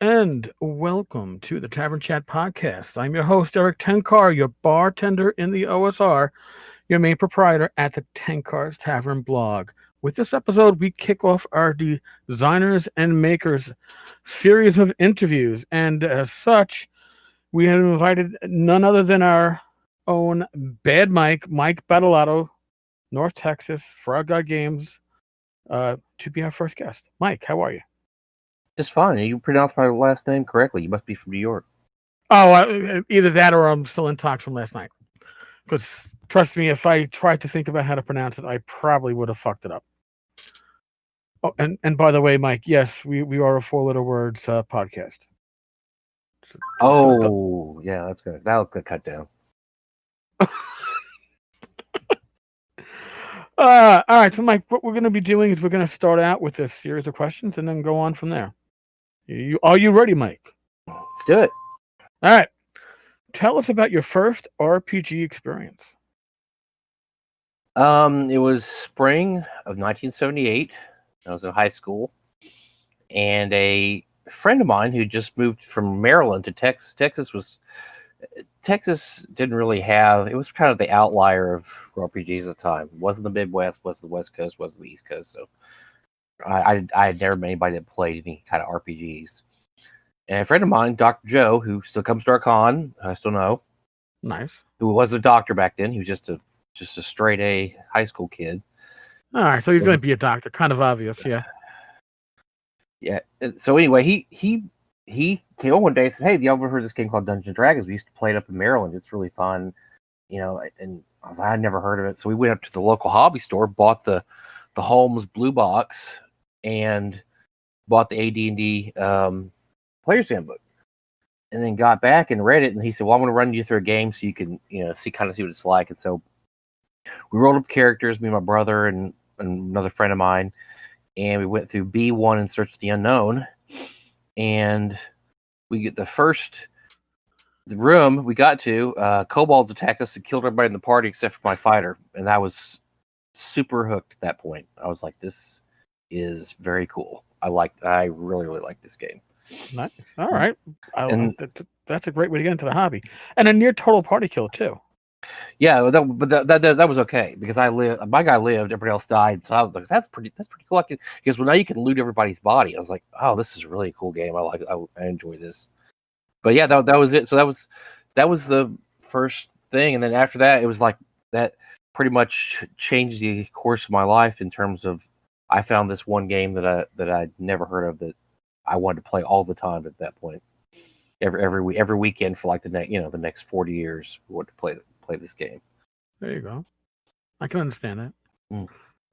and welcome to the Tavern Chat Podcast. I'm your host, Eric Tenkar, your bartender in the OSR, your main proprietor at the Tenkar's Tavern blog. With this episode, we kick off our Designers and Makers series of interviews, and as such, we have invited none other than our own BadMike, Mike Badolato, North Texas, Frog God Games, to be our first guest. Mike, how are you? Just fine. You pronounced my last name correctly. You must be from New York. Oh, either that or I'm still in talks from last night. Because trust me, if I tried to think about how to pronounce it, I probably would have fucked it up. Oh, and by the way, Mike, yes, we are a four-letter words podcast. Oh, yeah, that's good. That'll cut down. All right, so Mike, what we're going to be doing is we're going to start out with a series of questions and then go on from there. Are you ready, Mike? Let's do it. All right. Tell us about your first RPG experience. It was spring of 1978. I was in high school, and a friend of mine who just moved from Maryland to Texas. Texas didn't really have. It was kind of the outlier of RPGs at the time. It wasn't the Midwest, wasn't the West Coast, wasn't the East Coast. So I had never met anybody that played any kind of RPGs. And a friend of mine, Dr. Joe, who still comes to our con, I still know. Nice. Who wasn't a doctor back then. He was just a straight A high school kid. All right, so he's going to be a doctor. Kind of obvious, yeah. Yeah. So anyway, he came on one day and said, "Hey, you ever heard of this game called Dungeons and Dragons? We used to play it up in Maryland. It's really fun." And I was like, I'd never heard of it. So we went up to the local hobby store, bought the Holmes Blue Box, and bought the AD&D Player's Handbook. And then got back and read it, and he said, "Well, I'm going to run you through a game so you can, see what it's like." And so we rolled up characters, me and my brother and another friend of mine, and we went through B1 in Search of the Unknown. And we get the room we got to, kobolds attacked us and killed everybody in the party except for my fighter. And I was super hooked at that point. I was like, this is very cool. I really, really like this game. Nice. All right. That's a great way to get into the hobby. And a near total party kill, too. Yeah, that was okay because my guy lived, everybody else died. So I was like, that's pretty cool. Because now you can loot everybody's body. I was like, oh, this is a really cool game. I enjoy this. But yeah, that was it. So that was the first thing, and then after that, it was like that pretty much changed the course of my life in terms of I found this one game that I'd never heard of that I wanted to play all the time at that point. Every weekend for like the next 40 years, we wanted to play this game. There you go. I can understand that.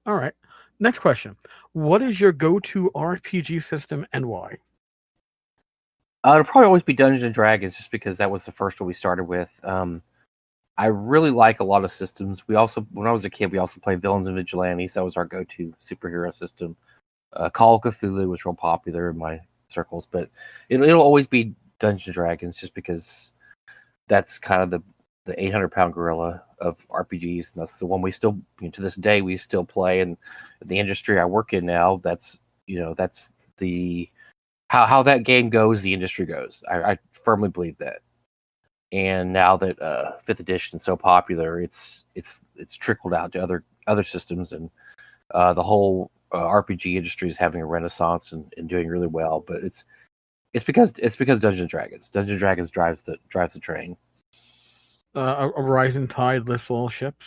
All right. Next question. What is your go-to RPG system and why? It'll probably always be Dungeons and Dragons, just because that was the first one we started with. I really like a lot of systems. When I was a kid, we also played Villains and Vigilantes. That was our go-to superhero system. Call of Cthulhu was real popular in my circles, but it'll always be Dungeons and Dragons, just because that's kind of the 800-pound gorilla of RPGs, and that's the one we still, to this day, we still play. And the industry I work in now, that's the how that game goes, the industry goes. I firmly believe that. And now that 5th edition is so popular, it's trickled out to other systems, and the whole RPG industry is having a renaissance and doing really well. But it's because Dungeons and Dragons. Dungeons and Dragons drives the train. A rising tide lifts all ships.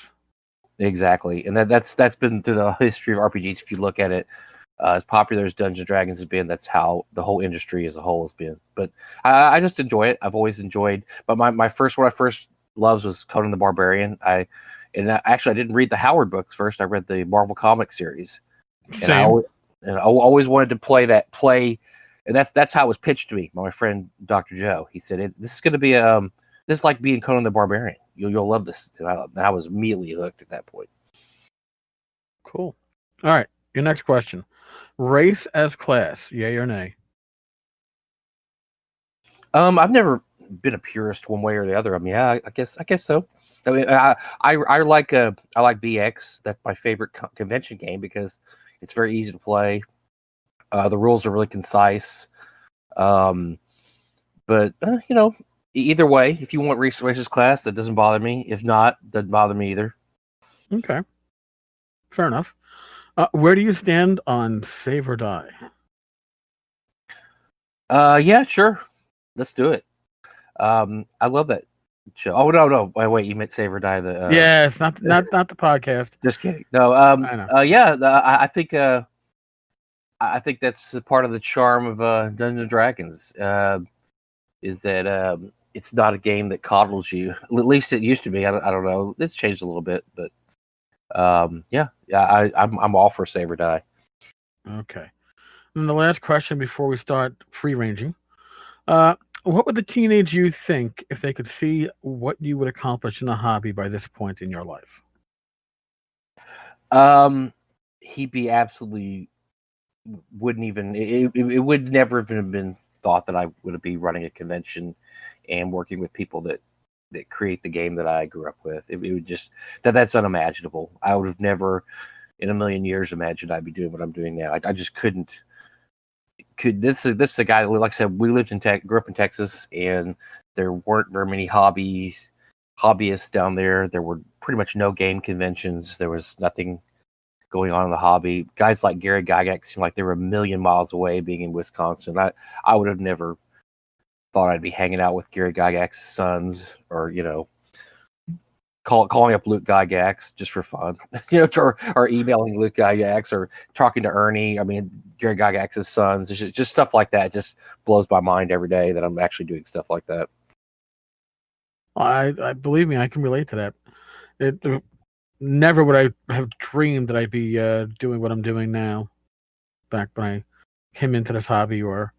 Exactly, and that's been through the history of RPGs. If you look at it, as popular as Dungeons and Dragons has been, that's how the whole industry as a whole has been. But I just enjoy it. I've always enjoyed. But what I first loved was Conan the Barbarian. I didn't read the Howard books first. I read the Marvel comic series, and I always wanted to play. And that's how it was pitched to me by my friend Dr. Joe. He said, "This is going to be this is like being Conan the Barbarian. You'll love this." And I was immediately hooked at that point. Cool. All right. Your next question. Race as class, yay or nay? I've never been a purist one way or the other. I mean, yeah, I guess so. I mean, I like BX. That's my favorite convention game because it's very easy to play. The rules are really concise. But either way, if you want resources class, that doesn't bother me. If not, doesn't bother me either. Okay, fair enough. Where do you stand on Save or Die? Yeah, sure. Let's do it. I love that show. Oh no, wait, you meant Save or Die. The Yes, not the podcast. Just kidding. No. I know. Yeah. I think. I think that's a part of the charm of Dungeons and Dragons. Is that it's not a game that coddles you. At least it used to be. I don't know. It's changed a little bit, but yeah. I'm all for Save or Die. Okay. And the last question before we start free ranging. What would the teenage youth think if they could see what you would accomplish in a hobby by this point in your life? He'd be absolutely wouldn't even. It would never have been thought that I would be running a convention and working with people that create the game that I grew up with. It would just that's unimaginable. I would have never in a million years imagined I'd be doing what I'm doing now. I just couldn't. This is a guy that, like I said, we lived in grew up in Texas, and there weren't very many hobbyists down there. There were pretty much no game conventions. There was nothing going on in the hobby. Guys like Gary Gygax seemed like they were a million miles away, being in Wisconsin. I would have never thought I'd be hanging out with Gary Gygax's sons, or calling up Luke Gygax just for fun, or emailing Luke Gygax, or talking to Ernie. I mean, Gary Gygax's sons. It's just stuff like that. It just blows my mind every day that I'm actually doing stuff like that. I believe me, I can relate to that. It never would I have dreamed that I'd be doing what I'm doing now. Back when I came into this hobby, or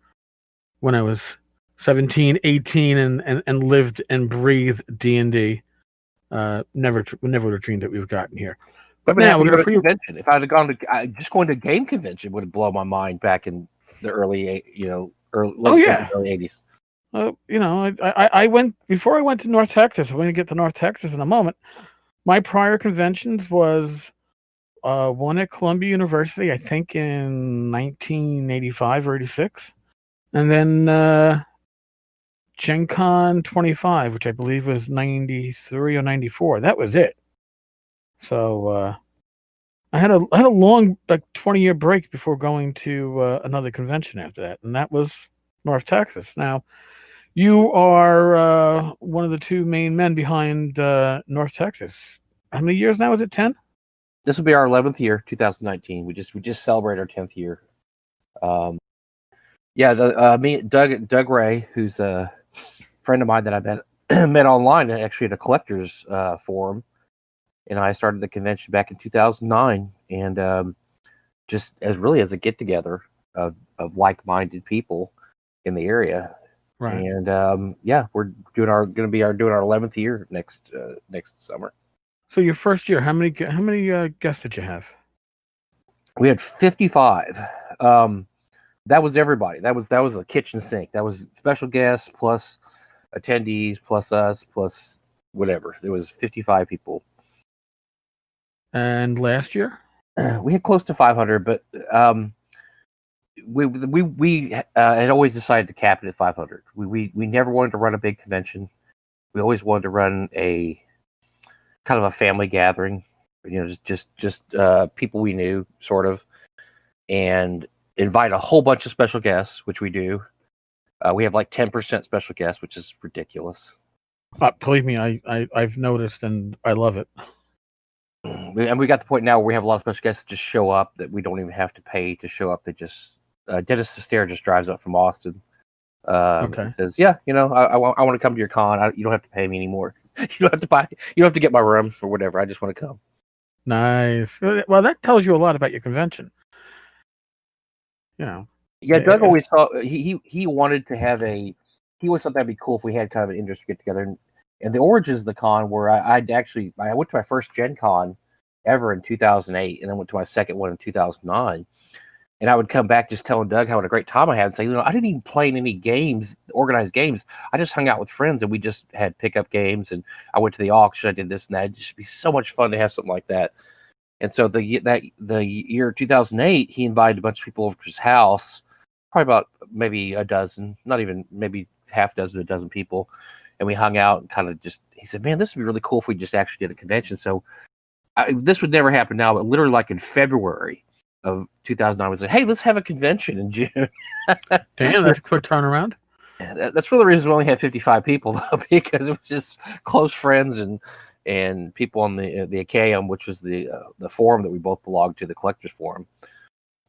when I was 17, 18, and lived and breathed D&D. Never would have dreamed that we've gotten here. But now we're going to convention. If I'd have gone to just going to a game convention would have blown my mind back in the early 80s. I went before I went to North Texas. We're going to get to North Texas in a moment. My prior conventions was one at Columbia University, I think in 1985 or 86, and then Gen Con 25, which I believe was 93 or 94. That was it. So I had a long, like 20-year break before going to another convention after that, and that was North Texas. Now, you are one of the two main men behind North Texas. How many years now? Is it 10? This will be our 11th year, 2019. We just celebrated our 10th year. Me, Doug Ray, who's a friend of mine that I met online, actually at a collector's forum, and I started the convention back in 2009, and just as a get together of like-minded people in the area. Right. And we're doing our 11th year next summer. So your first year, how many guests did you have? We had 55. That was everybody. That was a kitchen sink. That was special guests plus attendees plus us plus whatever. There was 55 people. And last year, we had close to 500, but we had always decided to cap it at 500. We never wanted to run a big convention. We always wanted to run a kind of a family gathering, just people we knew, sort of, and invite a whole bunch of special guests, which we do. We have like 10% special guests, which is ridiculous. Believe me, I've noticed, and I love it. And we got the point now where we have a lot of special guests that just show up, that we don't even have to pay to show up. They just Dennis Sestair just drives up from Austin. And says, "Yeah, I want to come to your con. You don't have to pay me anymore. You don't have to buy. You don't have to get my room or whatever. I just want to come." Nice. Well, that tells you a lot about your convention. Yeah, Doug always thought he wanted to have he always thought that'd be cool if we had kind of an industry get together. And the origins of the con were I went to my first Gen Con ever in 2008, and then went to my second one in 2009. And I would come back just telling Doug how what a great time I had, and say, I didn't even play in any games, organized games. I just hung out with friends, and we just had pickup games. And I went to the auction. I did this and that. It'd just be so much fun to have something like that. And so the year 2008, he invited a bunch of people over to his house, probably about maybe a dozen, not even maybe half a dozen people, and we hung out and kind of just. He said, "Man, this would be really cool if we just actually did a convention." So this would never happen now, but literally like in February of 2009, we said, "Hey, let's have a convention in June." Damn, that's a quick turnaround. That's one of the reasons we only had 55 people, though, because it was just close friends and people on the AKM, which was the forum that we both belonged to, the collectors forum.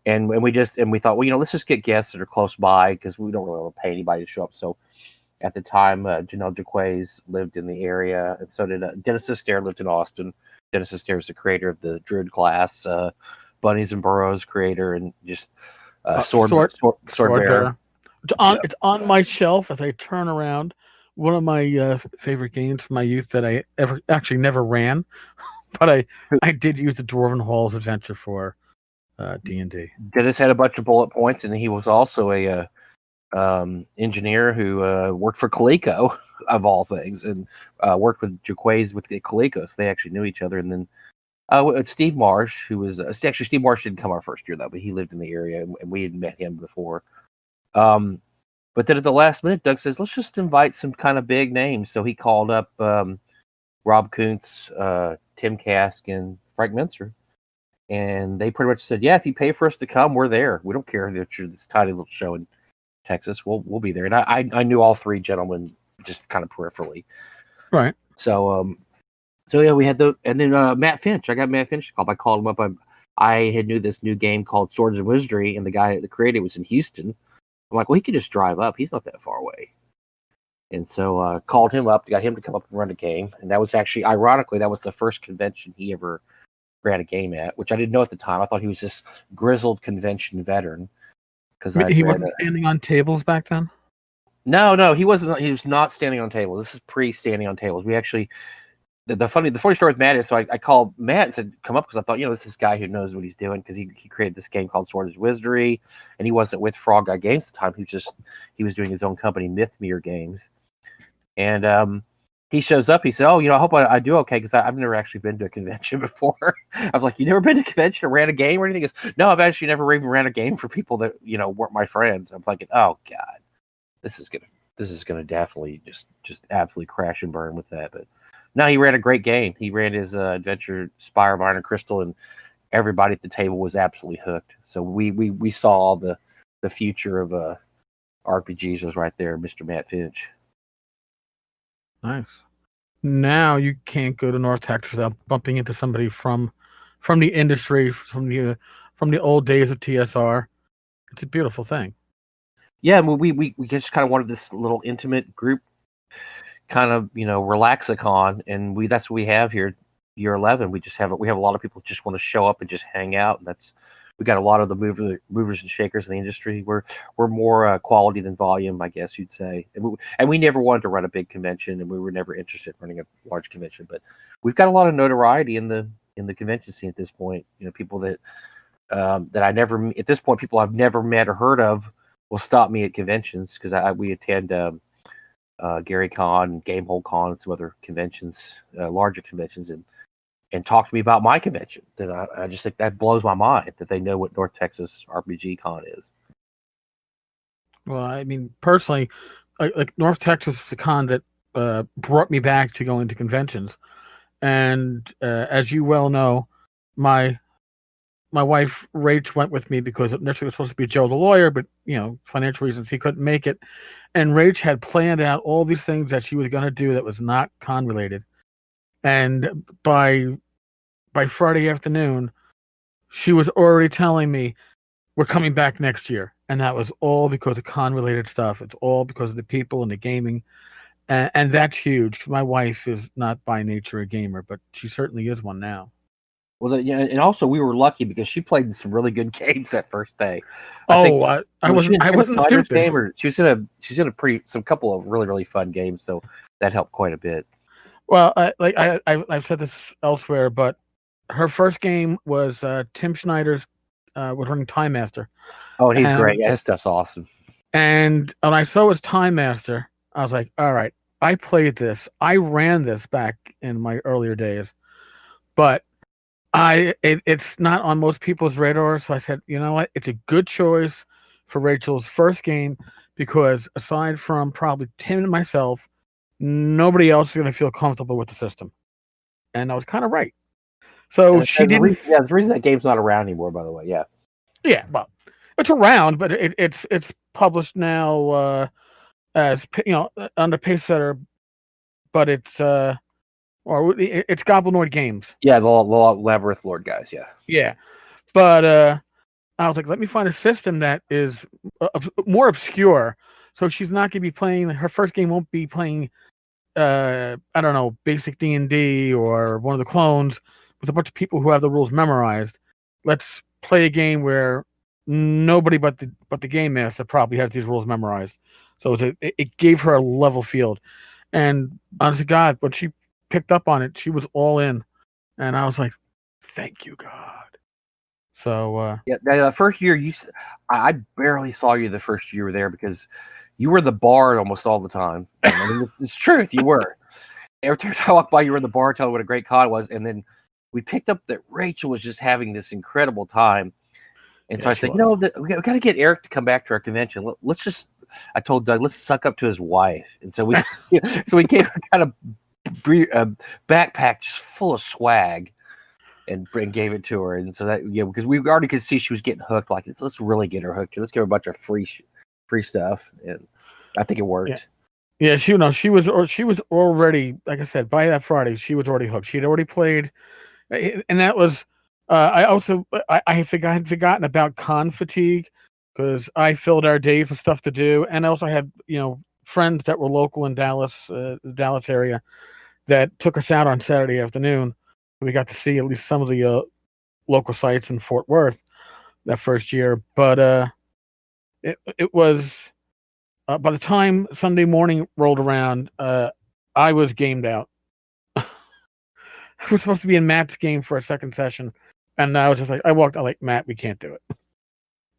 And we thought, well, let's just get guests that are close by because we don't really want to pay anybody to show up. So at the time, Janelle Jaquays lived in the area, and so did Dennis Astaire lived in Austin. Dennis Astaire is the creator of the Druid class, Bunnies and Burrows creator, and just sword bearer. It's on my shelf as I turn around. One of my favorite games from my youth that I never ran, but I did use the Dwarven Halls Adventure for D&D. Dennis had a bunch of bullet points, and he was also a engineer who worked for Coleco, of all things, and worked with Jaquays with the Coleco, so they actually knew each other. And then Steve Marsh, who was actually Steve Marsh didn't come our first year though, but he lived in the area, and we had met him before. But then at the last minute, Doug says, "Let's just invite some kind of big names." So he called up Rob Kuntz, Tim Kask, and Frank Mincer. And they pretty much said, "Yeah, if you pay for us to come, we're there. We don't care that you're this tiny little show in Texas. We'll be there." And I knew all three gentlemen just kind of peripherally, right? So yeah, we had and then Matt Finch. I got Matt Finch called. I called him up. I had knew this new game called Swords and Wizardry, and the guy that created it was in Houston. I'm like, well, he could just drive up. He's not that far away. And so called him up, got him to come up and run a game. And that was actually, ironically, that was the first convention he ever ran a game at, which I didn't know at the time. I thought he was this grizzled convention veteran. Because he wasn't standing on tables back then? No, he wasn't. He was not standing on tables. This is pre-standing on tables. We actually, the funny story with Matt is, so I called Matt and said, "Come up," because I thought, this is this guy who knows what he's doing, because he created this game called Swords and Wizardry, and he wasn't with Frog Guy Games at the time. He was doing his own company, Mythmere Games, and he shows up. He said, "Oh, I hope I do okay, because I've never actually been to a convention before." I was like, "You never been to a convention or ran a game or anything?" He goes, "No, I've actually never even ran a game for people that weren't my friends." I'm thinking, "Oh God, this is gonna definitely just absolutely crash and burn with that." But no, he ran a great game. He ran his adventure Spire of Iron and Crystal, and everybody at the table was absolutely hooked. So we saw the future of RPGs was right there, Mr. Matt Finch. Nice. Now you can't go to North Texas without bumping into somebody from the industry, from the old days of TSR. It's a beautiful thing. Yeah, we just kind of wanted this little intimate group, kind of relaxicon, and that's what we have here. Year 11, we have a lot of people who just want to show up and just hang out, and we got a lot of the movers and shakers in the industry. We're more quality than volume, I guess you'd say. And we never wanted to run a big convention, and we were never interested in running a large convention. But we've got a lot of notoriety in the convention scene at this point. People that I never at this point, people I've never met or heard of will stop me at conventions, because we attend Gary Con, Gamehole Con, and some other conventions, larger conventions, and talk to me about my convention. That I just think that blows my mind that they know what North Texas RPG Con is. Well, I mean, personally, like North Texas was the con that brought me back to going to conventions, and as you well know, my wife Rach went with me because initially it was supposed to be Joe the lawyer, but financial reasons he couldn't make it, and Rach had planned out all these things that she was going to do that was not con related. And by Friday afternoon, she was already telling me, "We're coming back next year." And that was all because of con-related stuff. It's all because of the people and the gaming. And that's huge. My wife is not by nature a gamer, but she certainly is one now. Well, and also we were lucky because she played some really good games that first day. I wasn't stupid. Gamer. She's in some couple of really, really fun games, so that helped quite a bit. Well, I've said this elsewhere, but her first game was Tim Schneider's was running Time Master. Oh, and he's great. Yeah, his stuff's awesome. And when I saw his Time Master, I was like, all right, I played this. I ran this back in my earlier days, but it's not on most people's radar. So I said, you know what? It's a good choice for Rachel's first game because aside from probably Tim and myself, nobody else is going to feel comfortable with the system. And I was kind of right. So she didn't. The reason that game's not around anymore, by the way. Yeah. Yeah, well, it's around, but it's published now as under Pacesetter, but it's Goblinoid Games. Yeah, the Labyrinth Lord guys. Yeah. Yeah, but I was like, let me find a system that is more obscure, so she's not going to be playing. Her first game won't be playing. I don't know, basic D&D or one of the clones with a bunch of people who have the rules memorized. Let's play a game where nobody but the game master probably has these rules memorized. So it gave her a level field. And honest to God, when she picked up on it, she was all in. And I was like, thank you, God. So yeah, the first year I barely saw you the first year you were there because you were the bar almost all the time. I mean, it's truth, you were. Every time I walked by, you were in the bar telling what a great con it was, and then we picked up that Rachel was just having this incredible time. And so I said, we got to get Eric to come back to our convention. Let's just, I told Doug, let's suck up to his wife. And so we gave her kind of a backpack just full of swag and gave it to her. And so that, because we already could see she was getting hooked. Like, let's really get her hooked. Let's give her a bunch of free stuff. And I think it worked. Yeah, she was already, like I said, by that Friday, she was already hooked. She'd already played. And that was, I had forgotten about con fatigue because I filled our days with stuff to do, and I also had friends that were local in Dallas, the Dallas area, that took us out on Saturday afternoon. We got to see at least some of the local sites in Fort Worth that first year, but it was by the time Sunday morning rolled around, I was gamed out. I was supposed to be in Matt's game for a second session, and I was just like, I walked out like, Matt, we can't do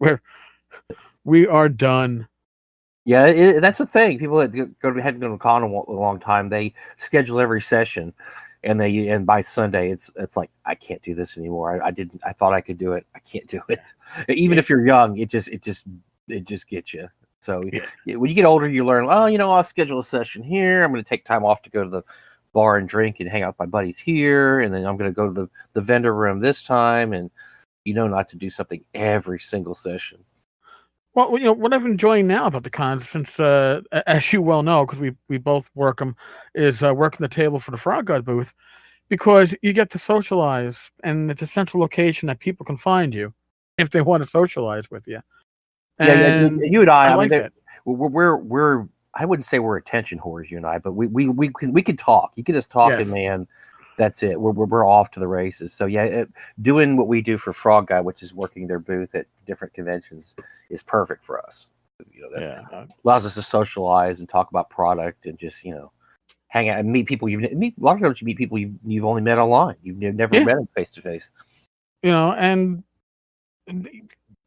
it. We are done. Yeah, that's the thing. People that hadn't gone to con a long time, they schedule every session, and by Sunday, it's like, I can't do this anymore. I thought I could do it. I can't do it. Even if you're young, it just gets you. So when you get older, you learn, I'll schedule a session here. I'm going to take time off to go to the bar and drink and hang out with my buddies here, and then I'm going to go to the vendor room this time, and not to do something every single session. Well, what I'm enjoying now about the cons, since as you well know, because we both work them, is working the table for the Frog God booth, because you get to socialize, and it's a central location that people can find you if they want to socialize with you. And you and I like that. We're I wouldn't say we're attention whores, you and I, but we can talk. You get us talking, yes. Man. That's it. We're off to the races. So doing what we do for Frog Guy, which is working their booth at different conventions, is perfect for us. That allows us to socialize and talk about product and just hang out and meet people. A lot of times you meet people you've only met online. You've never met them face to face. And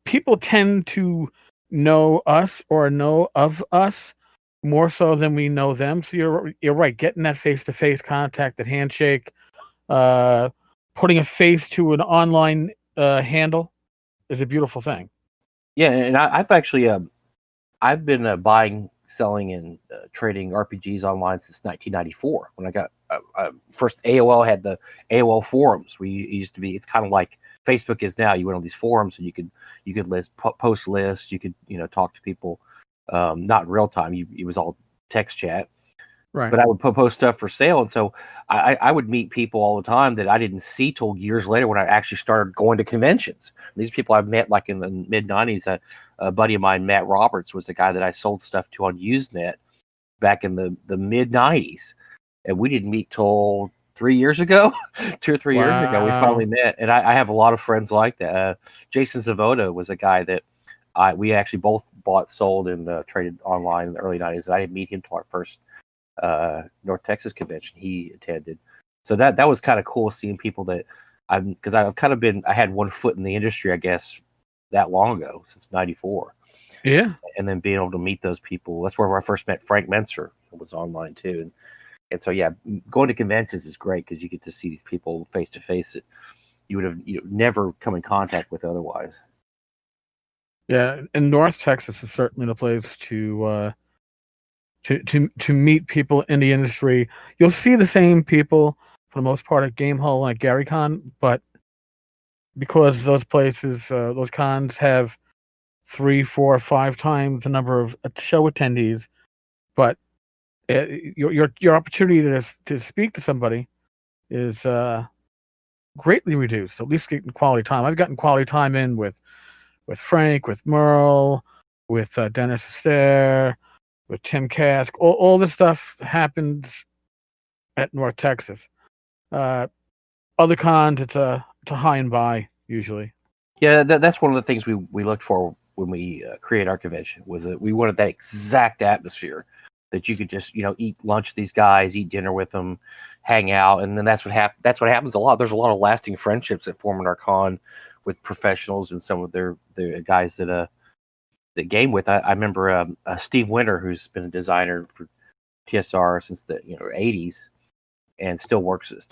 people tend to know us or know of us more so than we know them. So you're right. Getting that face-to-face contact, that handshake, putting a face to an online handle is a beautiful thing. Yeah, and I've actually I've been buying, selling, and trading RPGs online since 1994 when I got first. AOL had the AOL forums. We used to be. It's kind of like Facebook is now. You went on these forums and you could post lists. You could talk to people. Not in real time. It was all text chat. Right. But I would post stuff for sale, and so I would meet people all the time that I didn't see till years later when I actually started going to conventions. These people I've met like in the mid '90s. A buddy of mine, Matt Roberts, was the guy that I sold stuff to on Usenet back in the mid '90s, and we didn't meet till 3 years ago, 2 or 3 years ago. We finally met, and I have a lot of friends like that. Jason Zavoda was a guy that we actually both bought, sold, and traded online in the early '90s. And I didn't meet him till our first North Texas convention he attended. So that was kind of cool seeing people that because I've kind of I had one foot in the industry, I guess, that long ago, since '94. Yeah. And then being able to meet those people. That's where I first met Frank Menser. It was online too. And so, going to conventions is great because you get to see these people face to face that you would have never come in contact with otherwise. Yeah, and North Texas is certainly the place to meet people in the industry. You'll see the same people for the most part at Game Hall like GaryCon, but because those places, those cons have 3, 4, 5 times the number of show attendees, but your opportunity to speak to somebody is greatly reduced. At least getting quality time. I've gotten quality time in with Frank, with Merle, with Dennis Astaire, with Tim Kask. All this stuff happens at North Texas. Uh, Other cons, it's a high and by usually. Yeah, that's one of the things we looked for when we create our convention, was that we wanted that exact atmosphere that you could just eat lunch with these guys, eat dinner with them, hang out, and then that's what happens a lot. There's a lot of lasting friendships that form in our con with professionals and some of their guys that game with. I remember Steve Winter, who's been a designer for TSR since the 80s and still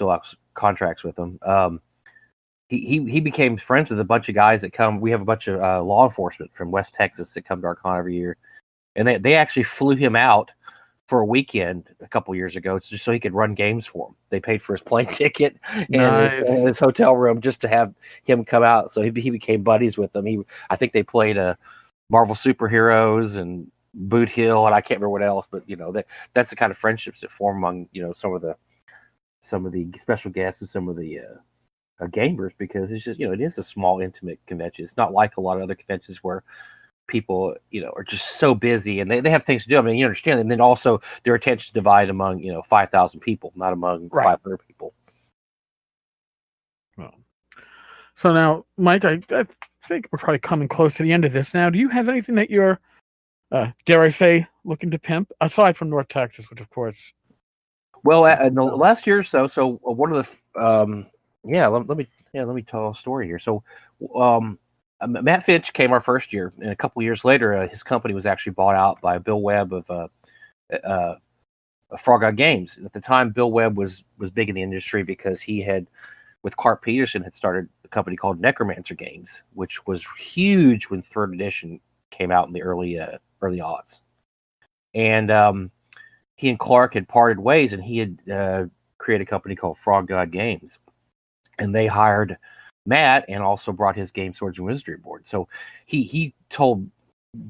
has contracts with them. He became friends with a bunch of guys that come. We have a bunch of law enforcement from West Texas that come to our con every year, and they actually flew him out for a weekend a couple years ago just so he could run games for them. They paid for his plane ticket Nice. and his hotel room just to have him come out. So he became buddies with them. I think they played Marvel superheroes and Boot Hill, and I can't remember what else, but that's the kind of friendships that form among some of the special guests and some of the gamers, because it's just it is a small intimate convention. It's not like a lot of other conventions where people are just so busy and they have things to do. I mean, you understand, and then also their attention divided among 5,000 people, not among 500 people. Well, so now, Mike, I think we're probably coming close to the end of this. Now, do you have anything that you're, dare I say, looking to pimp aside from North Texas, which of course? Well, in the last year or so one of the let me tell a story here. So Matt Fitch came our first year, and a couple years later, his company was actually bought out by Bill Webb of Frog God Games. And at the time, Bill Webb was big in the industry because he had, with Clark Peterson, had started a company called Necromancer Games, which was huge when third edition came out in the early aughts. And he and Clark had parted ways, and he had created a company called Frog God Games. And they hired Matt and also brought his Game Swords and Wizardry board. So he told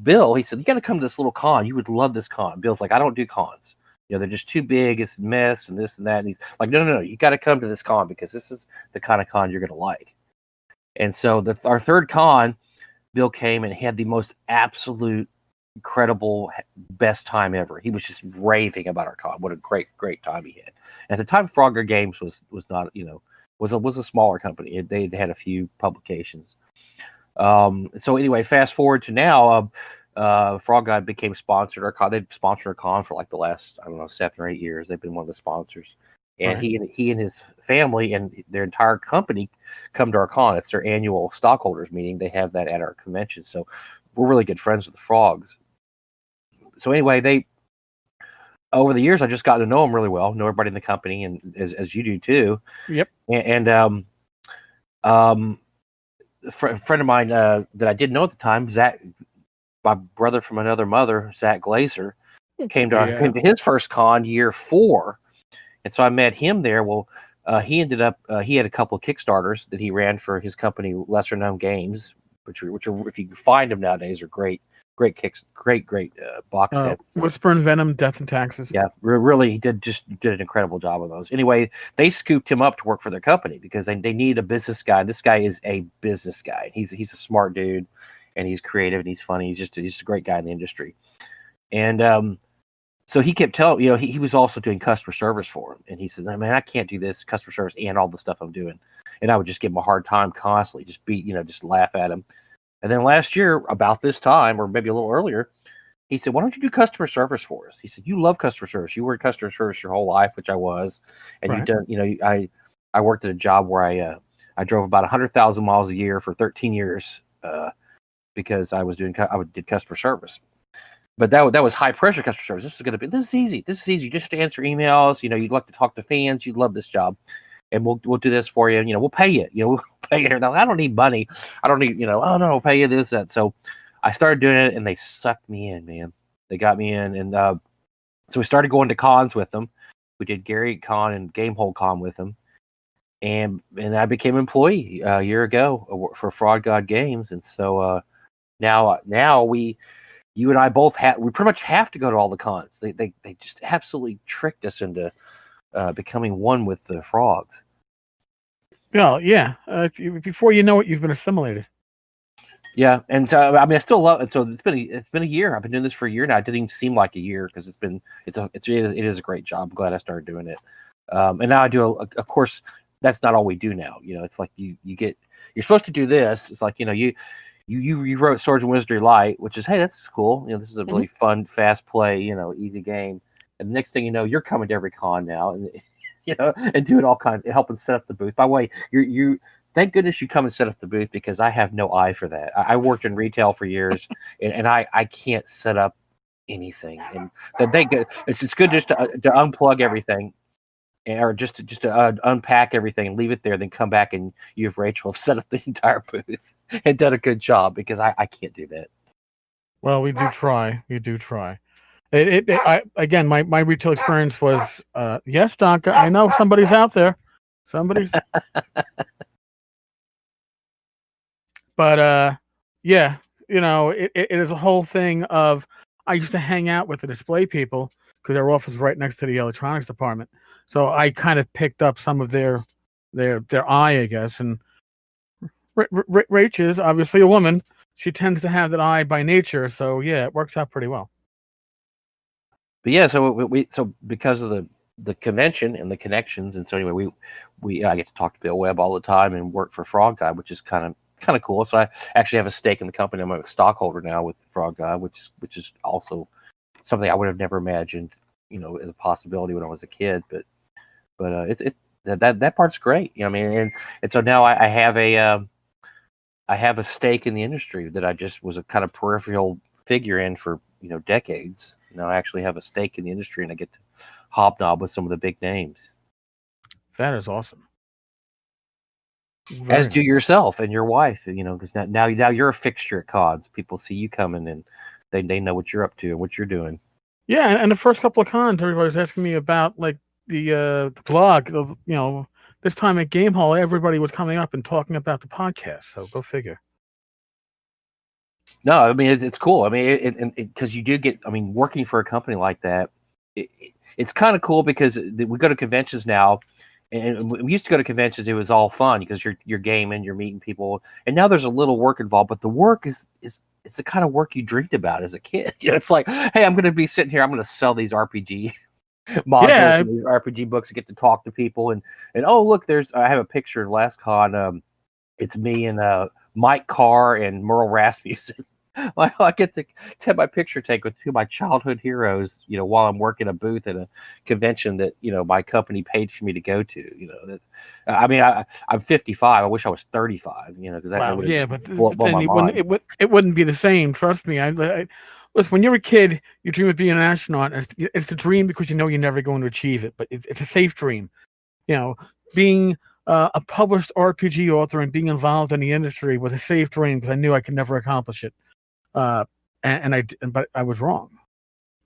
Bill, he said, "You got to come to this little con. You would love this con." Bill's like, "I don't do cons. They're just too big. It's a mess and this and that." And he's like, No. You got to come to this con because this is the kind of con you're going to like." And so our third con, Bill came and had the most absolute incredible best time ever. He was just raving about our con. What a great time he had. At the time, Frogger Games was not was a smaller company. They had a few publications. So anyway, fast forward to now, Frog God became sponsored our con. They've sponsored our con for like the last 7 or 8 years. They've been one of the sponsors. And he and his family and their entire company come to our con. It's their annual stockholders meeting. They have that at our convention. So we're really good friends with the Frogs. So anyway, over the years, I've just gotten to know them really well, know everybody in the company, and as you do too. Yep. And a friend of mine that I didn't know at the time, Zach, my brother from another mother, Zach Glazer, came to his first con year 4. And so I met him there. Well, he ended up, he had a couple of Kickstarters that he ran for his company, Lesser Known Games, which are, if you can find them nowadays, are great box sets. Whisper and Venom, Death and Taxes. Yeah, really, he did an incredible job on those. Anyway, they scooped him up to work for their company because they need a business guy. This guy is a business guy. He's a smart dude, and he's creative and he's funny. He's a great guy in the industry. And so he kept telling, he was also doing customer service for him. And he said, "Man, I can't do this customer service and all the stuff I'm doing." And I would just give him a hard time constantly, just laugh at him. And then last year, about this time, or maybe a little earlier, he said, "Why don't you do customer service for us?" He said, "You love customer service. You were in customer service your whole life," which I was. And you've done, I worked at a job where I drove about 100,000 miles a year for 13 years because I did customer service. But that was high pressure customer service. This is easy. You just have to answer emails. You'd like to talk to fans. You'd love this job. And we'll do this for you. We'll pay you. We'll pay you. I don't need money. I don't need, oh no, we'll pay you this, that. So I started doing it, and they sucked me in, man. They got me in, and so we started going to cons with them. We did Gary Con and Gamehole Con with them, and I became an employee a year ago for Fraud God Games, and so now you and I both we pretty much have to go to all the cons. They just absolutely tricked us into becoming one with the frogs. Well, yeah. Before you know it, you've been assimilated. Yeah, and so I mean, I still love it. So it's been a year. I've been doing this for a year now. It didn't even seem like a year because it is a great job. I'm glad I started doing it. And now I do of course that's not all we do now. It's like you're supposed to do this. It's like you wrote Swords and Wizardry Light, which is, hey, that's cool. This is a really fun, fast play, easy game. And the next thing you know, you're coming to every con now, and and doing all kinds, helping set up the booth. By the way, you thank goodness you come and set up the booth because I have no eye for that. I worked in retail for years, and I can't set up anything. And it's good just to unplug everything, or just to unpack everything and leave it there, then come back and you have Rachel have set up the entire booth and done a good job because I can't do that. Well, we do try. We do try. Again, my retail experience was yes, Donka. I know somebody's out there. Somebody's. But yeah, it is a whole thing of. I used to hang out with the display people because their office is right next to the electronics department. So I kind of picked up some of their eye, I guess. And Rach is obviously a woman. She tends to have that eye by nature. So yeah, it works out pretty well. But yeah, so so because of the convention and the connections, and so anyway, I get to talk to Bill Webb all the time and work for Frog Guy, which is kind of cool. So I actually have a stake in the company. I'm a stockholder now with Frog Guy, which is also something I would have never imagined, as a possibility when I was a kid. But that part's great. I mean, and so now I have a stake in the industry that I just was a kind of peripheral figure in for decades. Now I actually have a stake in the industry, and I get to hobnob with some of the big names. That is awesome. As do yourself and your wife, because now you're a fixture at cons. People see you coming, and they know what you're up to and what you're doing. Yeah, and the first couple of cons, everybody was asking me about like the blog. This time at Game Hall, everybody was coming up and talking about the podcast. So go figure. No, I mean it's cool. I mean, because you do get. I mean, working for a company like that, it's kind of cool because we go to conventions now, and we used to go to conventions. It was all fun because you're gaming, you're meeting people, and now there's a little work involved. But the work is it's the kind of work you dreamed about as a kid. It's like, hey, I'm going to be sitting here. I'm going to sell these RPG modules, and these RPG books, and get to talk to people. And oh, look, I have a picture of last con. It's me and Mike Carr and Merle Rasmussen. I get to have my picture taken with two of my childhood heroes, while I'm working a booth at a convention that, my company paid for me to go to. I mean, I'm 55. I wish I was 35, because that would blow my mind. It wouldn't be the same. Trust me. Listen, when you're a kid, you dream of being an astronaut. It's the dream because you're never going to achieve it, but it's a safe dream. Being a published RPG author and being involved in the industry was a safe dream because I knew I could never accomplish it. But I was wrong.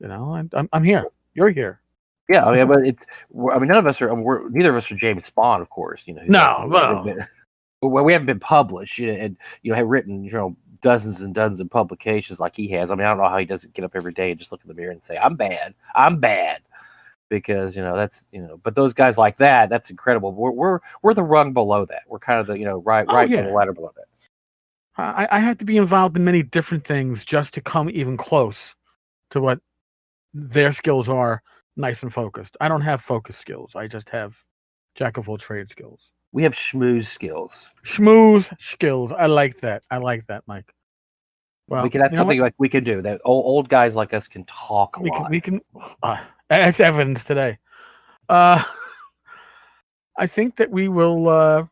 I'm here. You're here. Yeah, I mean, but none of us are. Neither of us are James Bond, of course. No, we haven't been published, and have written, dozens and dozens of publications like he has. I mean, I don't know how he doesn't get up every day and just look in the mirror and say, "I'm bad," because that's But those guys like that's incredible. We're the rung below that. We're kind of the right on the ladder below that. I have to be involved in many different things just to come even close to what their skills are, nice and focused. I don't have focus skills. I just have jack of all trade skills. We have schmooze skills. Schmooze skills. I like that, Mike. Well, that's something like we can do. That old guys like us can talk a lot. We can. That's evidence today. I think that we will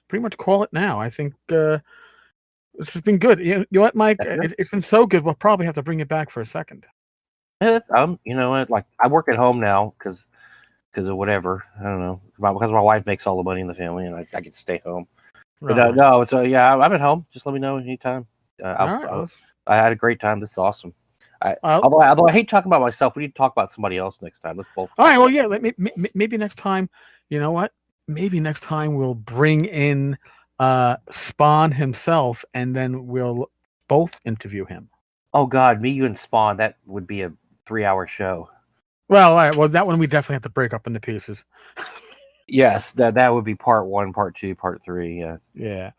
pretty much call it now. I think this has been good. You know what, Mike? It's been so good. We'll probably have to bring it back for a second. Yeah, like I work at home now because of whatever. I don't know, because my wife makes all the money in the family and I get to stay home. Right. But no, so yeah, I'm at home. Just let me know anytime. All right. I had a great time. This is awesome. Well, Although I hate talking about myself, we need to talk about somebody else next time. Let's both. all right. Well, yeah. Maybe next time. You know what? Maybe next time we'll bring in Spawn himself, and then we'll both interview him. Oh God, me, you, and Spawn. That would be a 3-hour show. Well, all right. Well, that one we definitely have to break up into pieces. Yes, that would be part 1, part 2, part 3. Yeah. Yeah.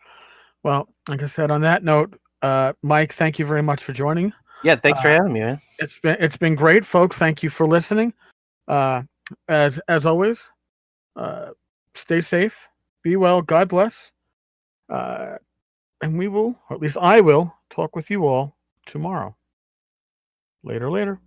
Well, like I said, on that note, Mike, thank you very much for joining. Yeah. Thanks for having me, man. It's been great, folks. Thank you for listening. As always, stay safe, be well, God bless, and we will, or at least I will, talk with you all tomorrow. Later.